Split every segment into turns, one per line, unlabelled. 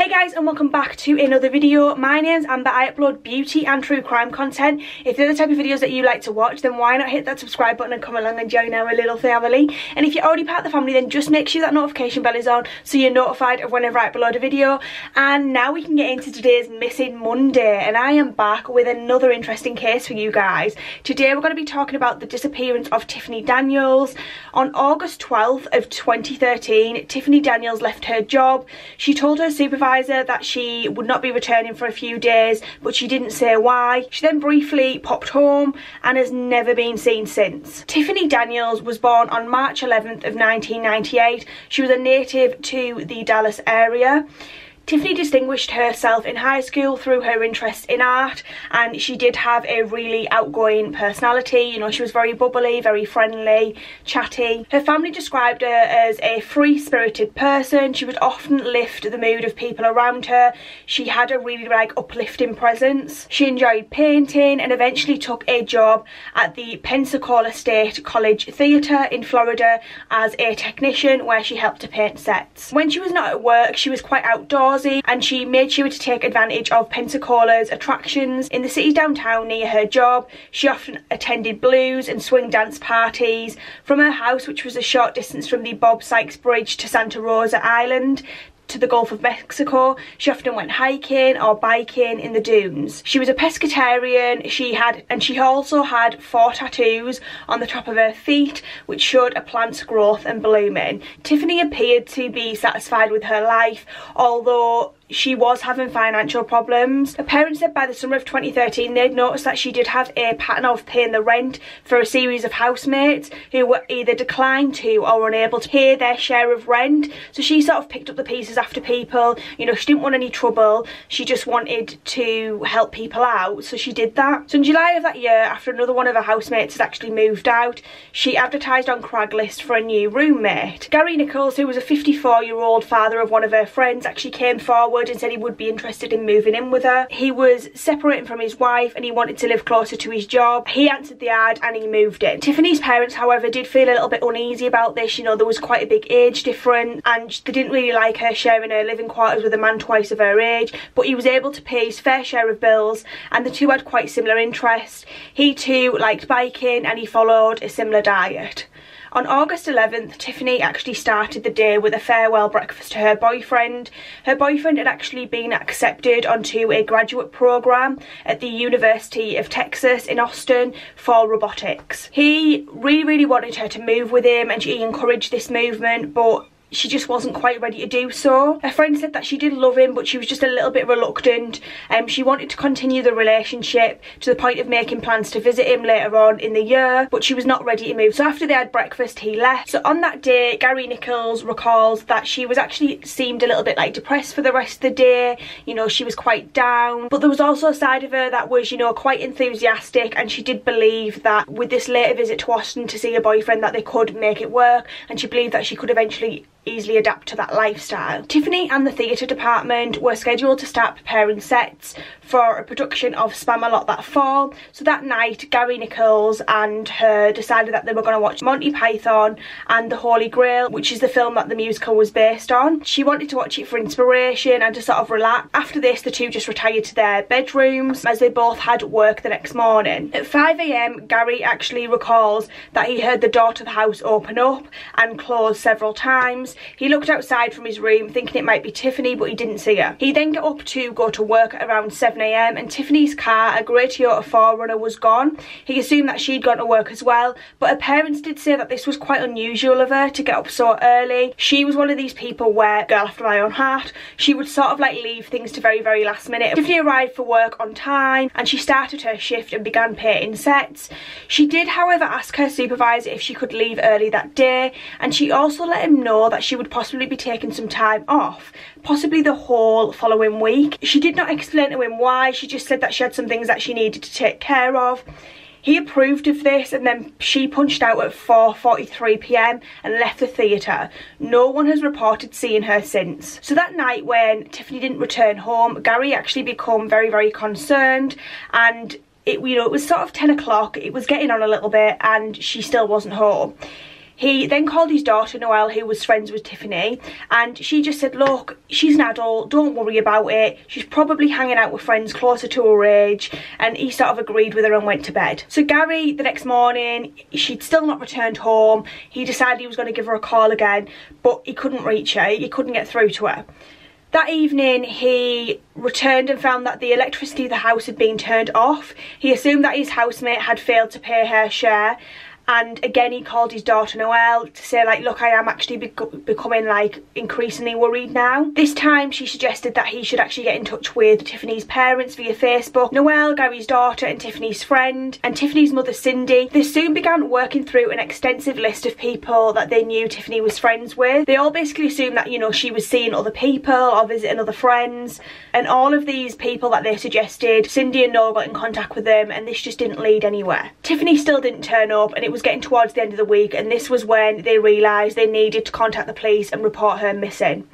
Hey guys, and welcome back to another video. My name's Amber. I upload beauty and true crime content. If they're the type of videos that you like to watch, then why not hit that subscribe button and come along and join our little family. And if you're already part of the family, then just make sure that notification bell is on so you're notified of whenever I upload a video. And now we can get into today's Missing Monday, and I am back with another interesting case for you guys. Today we're going to be talking about the disappearance of Tiffany Daniels. On August 12th of 2013, Tiffany Daniels left her job. She told her supervisor that she would not be returning for a few days, but she didn't say why. She then briefly popped home and has never been seen since. Tiffany Daniels was born on March 11th of 1998. She was a native to the Dallas area. Tiffany distinguished herself in high school through her interest in art, and she did have a really outgoing personality. You know, she was very bubbly, very friendly, chatty. Her family described her as a free-spirited person. She would often lift the mood of people around her. She had a really uplifting presence. She enjoyed painting and eventually took a job at the Pensacola State College Theatre in Florida as a technician, where she helped to paint sets. When she was not at work, she was quite outdoorsy, and she made sure to take advantage of Pensacola's attractions. In the city downtown near her job, she often attended blues and swing dance parties. From her house, which was a short distance from the Bob Sykes Bridge to Santa Rosa Island to the Gulf of Mexico, she often went hiking or biking in the dunes. She was a pescatarian. She also had 4 tattoos on the top of her feet, which showed a plant's growth and blooming. Tiffany appeared to be satisfied with her life, although she was having financial problems. Her parents said by the summer of 2013 they'd noticed that she did have a pattern of paying the rent for a series of housemates who were either declined to or unable to pay their share of rent. So she sort of picked up the pieces after people. You know, she didn't want any trouble. She just wanted to help people out, so she did that. So in July of that year, after another one of her housemates had actually moved out, she advertised on Craigslist for a new roommate. Gary Nichols, who was a 54-year-old father of one of her friends, actually came forward and said he would be interested in moving in with her. He was separating from his wife and he wanted to live closer to his job. He answered the ad and he moved in. Tiffany's parents, however, did feel a little bit uneasy about this. You know, there was quite a big age difference and they didn't really like her sharing her living quarters with a man twice of her age, but he was able to pay his fair share of bills, and the two had quite similar interests. He too liked biking and he followed a similar diet. On August 11th, Tiffany actually started the day with a farewell breakfast to her boyfriend. Her boyfriend had actually been accepted onto a graduate program at the University of Texas in Austin for robotics. He really wanted her to move with him, and he encouraged this movement, but she just wasn't quite ready to do so. Her friend said that she did love him, but she was just a little bit reluctant. She wanted to continue the relationship to the point of making plans to visit him later on in the year, but she was not ready to move. So after they had breakfast, he left. So on that day, Gary Nichols recalls that she was actually seemed a little bit depressed for the rest of the day. You know, she was quite down, but there was also a side of her that was, you know, quite enthusiastic, and she did believe that with this later visit to Austin to see her boyfriend that they could make it work, and she believed that she could eventually easily adapt to that lifestyle. Tiffany and the theatre department were scheduled to start preparing sets for a production of Spamalot that fall. So that night, Gary Nichols and her decided that they were going to watch Monty Python and the Holy Grail, which is the film that the musical was based on. She wanted to watch it for inspiration and to sort of relax. After this, the two just retired to their bedrooms as they both had work the next morning. At 5 AM, Gary actually recalls that he heard the door to the house open up and close several times. He looked outside from his room thinking it might be Tiffany, but he didn't see her. He then got up to go to work at around 7 AM, and Tiffany's car, a grey Toyota 4Runner, was gone. He assumed that she'd gone to work as well, but her parents did say that this was quite unusual of her to get up so early. She was one of these people where, girl after my own heart, she would sort of leave things to very last minute. Tiffany arrived for work on time and she started her shift and began painting sets. She did, however, ask her supervisor if she could leave early that day, and she also let him know that she would possibly be taking some time off, possibly the whole following week. She did not explain to him why. She just said that she had some things that she needed to take care of. He approved of this, and then she punched out at 4:43 PM and left the theatre. No one has reported seeing her since. So that night when Tiffany didn't return home, Gary actually became very concerned, and it was sort of 10 o'clock, it was getting on a little bit, and she still wasn't home. He then called his daughter Noelle, who was friends with Tiffany, and she just said, look, she's an adult, don't worry about it, she's probably hanging out with friends closer to her age. And he sort of agreed with her and went to bed. So Gary, the next morning, she'd still not returned home. He decided he was going to give her a call again, but he couldn't reach her, he couldn't get through to her. That evening, he returned and found that the electricity of the house had been turned off. He assumed that his housemate had failed to pay her share. And again, he called his daughter Noelle to say, like, look, I am actually becoming, like, increasingly worried now. This time, she suggested that he should actually get in touch with Tiffany's parents via Facebook. Noelle, Gary's daughter, and Tiffany's friend, and Tiffany's mother, Cindy, they soon began working through an extensive list of people that they knew Tiffany was friends with. They all basically assumed that, you know, she was seeing other people or visiting other friends. And all of these people that they suggested, Cindy and Noel got in contact with them, and this just didn't lead anywhere. Tiffany still didn't turn up, and it was getting towards the end of the week, and this was when they realised they needed to contact the police and report her missing.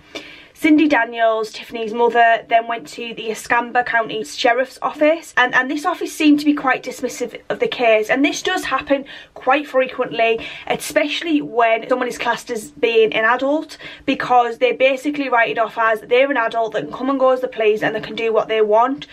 Cindy Daniels, Tiffany's mother, then went to the Escambia County Sheriff's Office, and this office seemed to be quite dismissive of the case, and this does happen quite frequently, especially when someone is classed as being an adult, because they basically write it off as they're an adult that can come and go as they please and they can do what they want.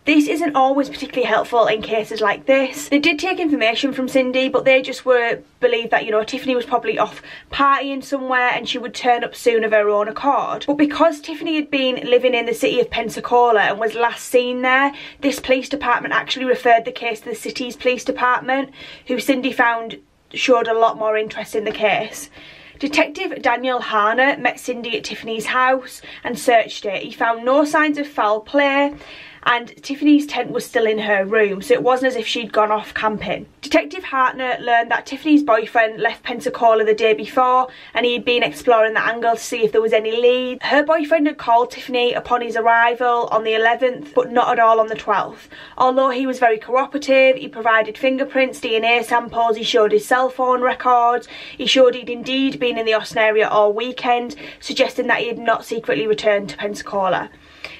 This isn't always particularly helpful in cases like this. They did take information from Cindy, but they just believed that, you know, Tiffany was probably off partying somewhere and she would turn up soon of her own accord. But because Tiffany had been living in the city of Pensacola and was last seen there, this police department actually referred the case to the city's police department, who Cindy found showed a lot more interest in the case. Detective Daniel Harner met Cindy at Tiffany's house and searched it. He found no signs of foul play, and Tiffany's tent was still in her room, so it wasn't as if she'd gone off camping. Detective Hartner learned that Tiffany's boyfriend left Pensacola the day before, and he'd been exploring the angle to see if there was any lead. Her boyfriend had called Tiffany upon his arrival on the 11th, but not at all on the 12th. Although he was very cooperative, he provided fingerprints, DNA samples, he showed his cell phone records, he showed he'd indeed been in the Austin area all weekend, suggesting that he had not secretly returned to Pensacola.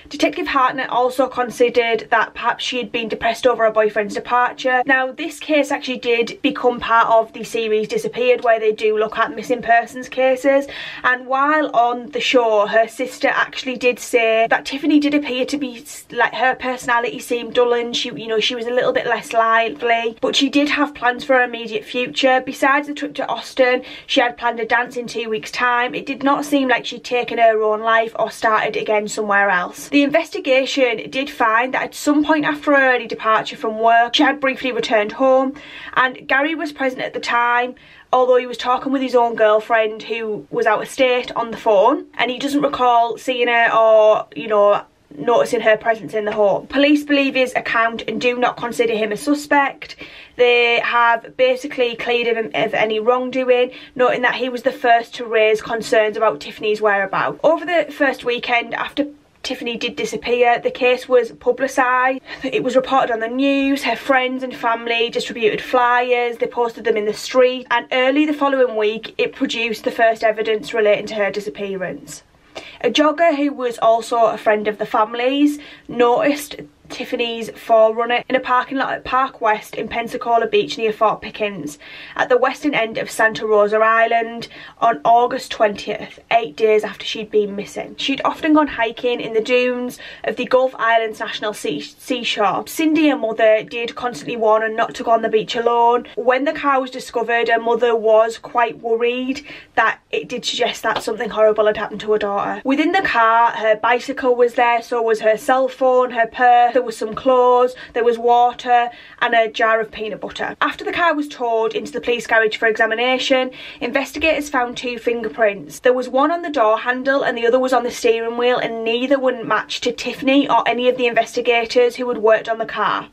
Detective Hartner also considered that perhaps she had been depressed over her boyfriend's departure. Now, this case actually did become part of the series Disappeared, where they do look at missing persons cases, and while on the show, her sister actually did say that Tiffany did appear to be, like, her personality seemed dull and she was a little bit less lively, but she did have plans for her immediate future. Besides the trip to Austin, she had planned a dance in 2 weeks' time. It did not seem like she'd taken her own life or started again somewhere else. The investigation did find that at some point after her early departure from work, she had briefly returned home, and Gary was present at the time, although he was talking with his own girlfriend who was out of state on the phone, and he doesn't recall seeing her or, you know, noticing her presence in the home. Police believe his account and do not consider him a suspect. They have basically cleared him of any wrongdoing, noting that he was the first to raise concerns about Tiffany's whereabouts. Over the first weekend after Tiffany did disappear, the case was publicised. It was reported on the news. Her friends and family distributed flyers, they posted them in the street, and early the following week it produced the first evidence relating to her disappearance. A jogger who was also a friend of the family's noticed Tiffany's forerunner in a parking lot at Park West in Pensacola Beach near Fort Pickens at the western end of Santa Rosa Island on August 20th, 8 days after she'd been missing. She'd often gone hiking in the dunes of the Gulf Islands National Seashore. Cindy, her mother, did constantly warn her not to go on the beach alone. When the car was discovered, her mother was quite worried that it did suggest that something horrible had happened to her daughter. Within the car, her bicycle was there, so was her cell phone, her purse, there was some clothes, there was water and a jar of peanut butter. After the car was towed into the police garage for examination, investigators found 2 fingerprints. There was one on the door handle and the other was on the steering wheel, and neither would match to Tiffany or any of the investigators who had worked on the car.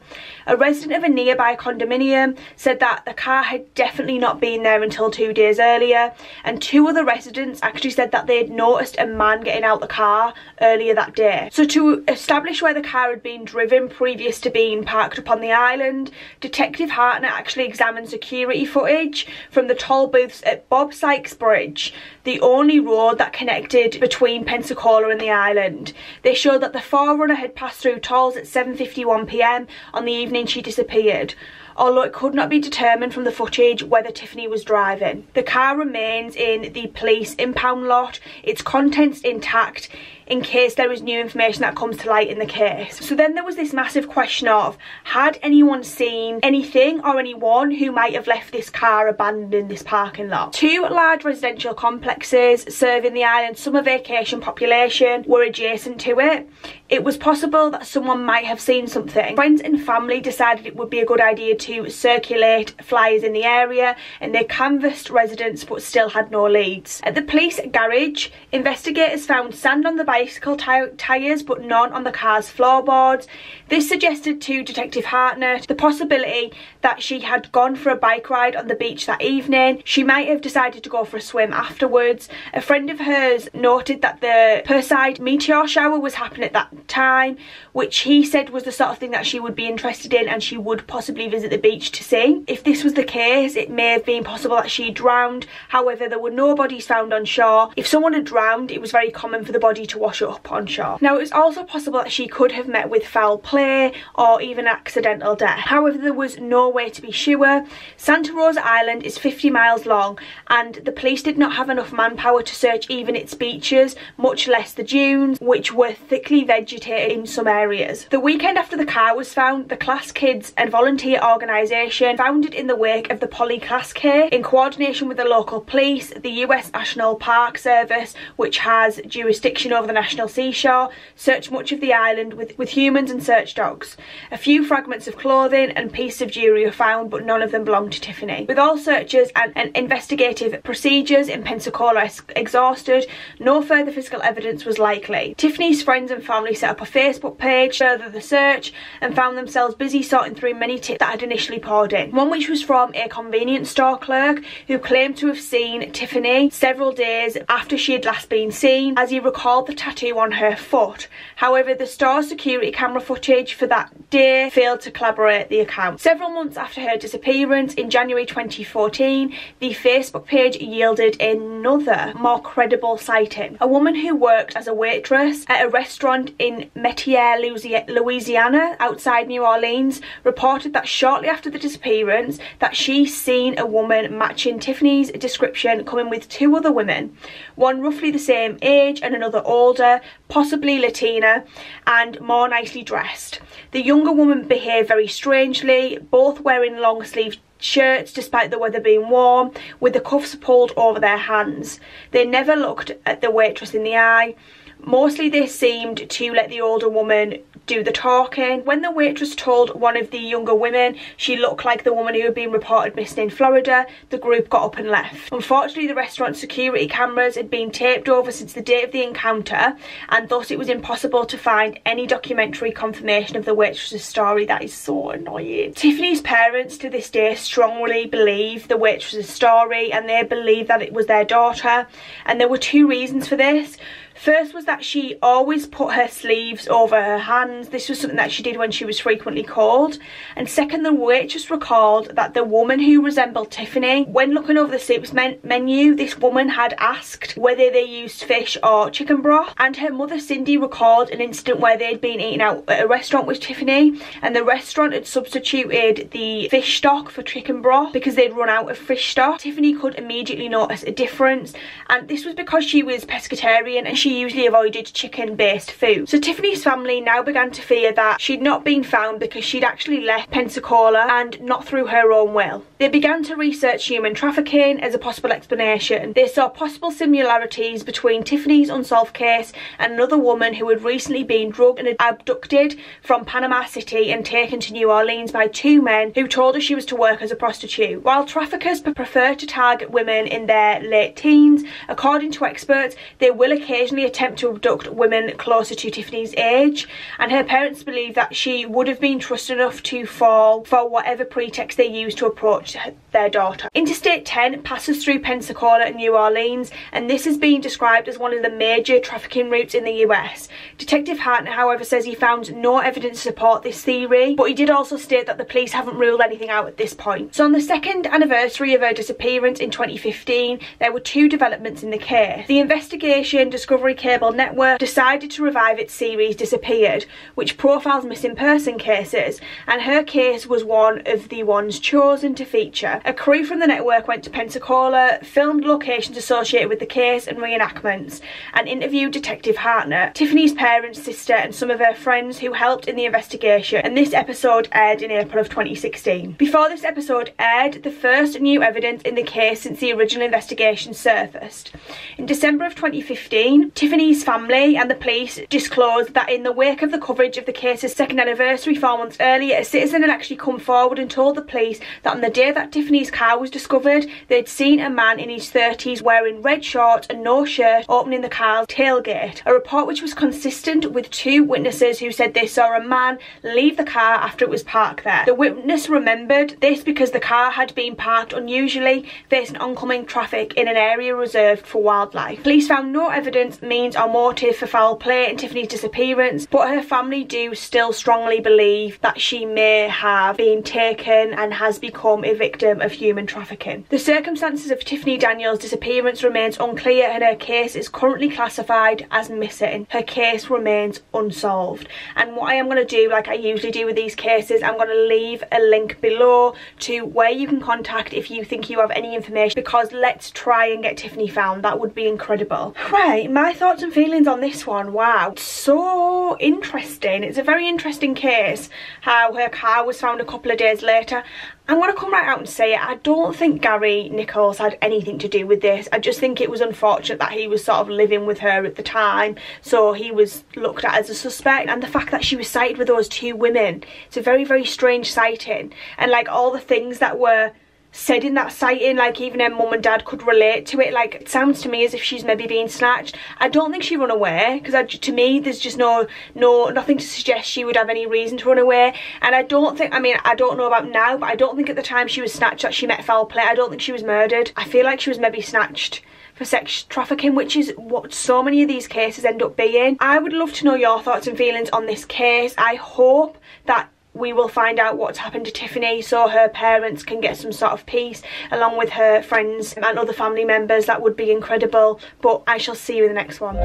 A resident of a nearby condominium said that the car had definitely not been there until 2 days earlier, and 2 other residents actually said that they had noticed a man getting out the car earlier that day. So to establish where the car had been driven previous to being parked upon the island, Detective Hartner actually examined security footage from the toll booths at Bob Sykes Bridge, the only road that connected between Pensacola and the island. They showed that the forerunner had passed through tolls at 7:51 p.m. on the evening she disappeared. although it could not be determined from the footage whether Tiffany was driving. The car remains in the police impound lot, its contents intact, in case there is new information that comes to light in the case. So then there was this massive question of, had anyone seen anything or anyone who might have left this car abandoned in this parking lot? Two large residential complexes serving the island's summer vacation population were adjacent to it. It was possible that someone might have seen something. Friends and family decided it would be a good idea to circulate flyers in the area, and they canvassed residents but still had no leads. At the police garage, investigators found sand on the bicycle tyres but none on the car's floorboards. This suggested to Detective Hartnett the possibility that she had gone for a bike ride on the beach that evening. She might have decided to go for a swim afterwards. A friend of hers noted that the Perseid meteor shower was happening at that time, which he said was the sort of thing that she would be interested in and she would possibly visit the beach to see. If this was the case, it may have been possible that she drowned. However, there were no bodies found on shore. If someone had drowned, it was very common for the body to wash up on shore. Now, it was also possible that she could have met with foul play or even accidental death. However, there was no way to be sure. Santa Rosa Island is 50 miles long and the police did not have enough manpower to search even its beaches, much less the dunes, which were thickly vegetated in some areas. The weekend after the car was found, the Class Kids and volunteer organisation, founded in the wake of the Polly Class K, in coordination with the local police, the US National Park Service, which has jurisdiction over the national seashore, searched much of the island with humans and search dogs. A few fragments of clothing and pieces of jewellery were found, but none of them belonged to Tiffany. With all searches and investigative procedures in Pensacola exhausted, no further physical evidence was likely. Tiffany's friends and family set up a Facebook page, further the search, and found themselves busy sorting through many tips that had initially poured in. One which was from a convenience store clerk who claimed to have seen Tiffany several days after she had last been seen, as he recalled the tattoo on her foot. However, the store's security camera footage for that day failed to corroborate the account. Several months after her disappearance, in January 2014, the Facebook page yielded another, more credible sighting. A woman who worked as a waitress at a restaurant in Metier, Louisiana, outside New Orleans, reported that shortly after the disappearance that she seen a woman matching Tiffany's description coming with two other women, one roughly the same age and another older, possibly Latina, and more nicely dressed. The younger woman behaved very strangely, both wearing long sleeved shirts despite the weather being warm, with the cuffs pulled over their hands. They never looked at the waitress in the eye. Mostly they seemed to let the older woman do the talking. When the waitress told one of the younger women she looked like the woman who had been reported missing in Florida, the group got up and left. Unfortunately, the restaurant's security cameras had been taped over since the date of the encounter, and thus it was impossible to find any documentary confirmation of the waitress's story. That is so annoying. Tiffany's parents to this day strongly believe the waitress's story, and they believe that it was their daughter, and there were two reasons for this. First was that she always put her sleeves over her hands. This was something that she did when she was frequently cold. And second, the waitress recalled that the woman who resembled Tiffany, when looking over the soups menu, this woman had asked whether they used fish or chicken broth. And her mother Cindy recalled an incident where they'd been eating out at a restaurant with Tiffany, and the restaurant had substituted the fish stock for chicken broth because they'd run out of fish stock. Tiffany could immediately notice a difference, and this was because she was pescatarian and she usually avoided chicken-based food. So Tiffany's family now began to fear that she'd not been found because she'd actually left Pensacola and not through her own will. They began to research human trafficking as a possible explanation. They saw possible similarities between Tiffany's unsolved case and another woman who had recently been drugged and abducted from Panama City and taken to New Orleans by two men who told her she was to work as a prostitute. While traffickers prefer to target women in their late teens, according to experts, they will occasionally attempt to abduct women closer to Tiffany's age, and her parents believe that she would have been trusted enough to fall for whatever pretext they used to approach their daughter. Interstate 10 passes through Pensacola and New Orleans, and this has been described as one of the major trafficking routes in the US. Detective Hartnett, however, says he found no evidence to support this theory, but he did also state that the police haven't ruled anything out at this point. So on the second anniversary of her disappearance in 2015, there were two developments in the case. The investigation discovered Discovery Cable Network decided to revive its series Disappeared, which profiles missing person cases, and her case was one of the ones chosen to feature. A crew from the network went to Pensacola, filmed locations associated with the case and reenactments, and interviewed Detective Hartnett, Tiffany's parents, sister, and some of her friends who helped in the investigation, and this episode aired in April of 2016. Before this episode aired, the first new evidence in the case since the original investigation surfaced. In December of 2015, Tiffany's family and the police disclosed that in the wake of the coverage of the case's second anniversary 4 months earlier, a citizen had actually come forward and told the police that on the day that Tiffany's car was discovered, they'd seen a man in his 30s wearing red shorts and no shirt opening the car's tailgate, a report which was consistent with two witnesses who said they saw a man leave the car after it was parked there. The witness remembered this because the car had been parked unusually, facing oncoming traffic in an area reserved for wildlife. Police found no evidence, means or motive for foul play in Tiffany's disappearance, but her family do still strongly believe that she may have been taken and has become a victim of human trafficking. The circumstances of Tiffany Daniels' disappearance remains unclear, and her case is currently classified as missing. Her case remains unsolved. And what I am going to do, like I usually do with these cases, I'm going to leave a link below to where you can contact if you think you have any information, because let's try and get Tiffany found. That would be incredible. Right, my thoughts and feelings on this one. Wow, so interesting. It's a very interesting case, how her car was found a couple of days later. I'm going to come right out and say it. I don't think Gary Nichols had anything to do with this. I just think it was unfortunate that he was sort of living with her at the time, so he was looked at as a suspect. And the fact that she was sighted with those two women, it's a very, very strange sighting. And like all the things that were said in that sighting, like even her mum and dad could relate to it. Like, it sounds to me as if she's maybe being snatched. I don't think she run away, because to me there's just nothing to suggest she would have any reason to run away. And I don't think, I mean, I don't know about now, but I don't think at the time she was snatched that she met foul play. I don't think she was murdered. I feel like she was maybe snatched for sex trafficking, which is what so many of these cases end up being. I would love to know your thoughts and feelings on this case. I hope that we will find out what's happened to Tiffany so her parents can get some sort of peace, along with her friends and other family members. That would be incredible. But I shall see you in the next one.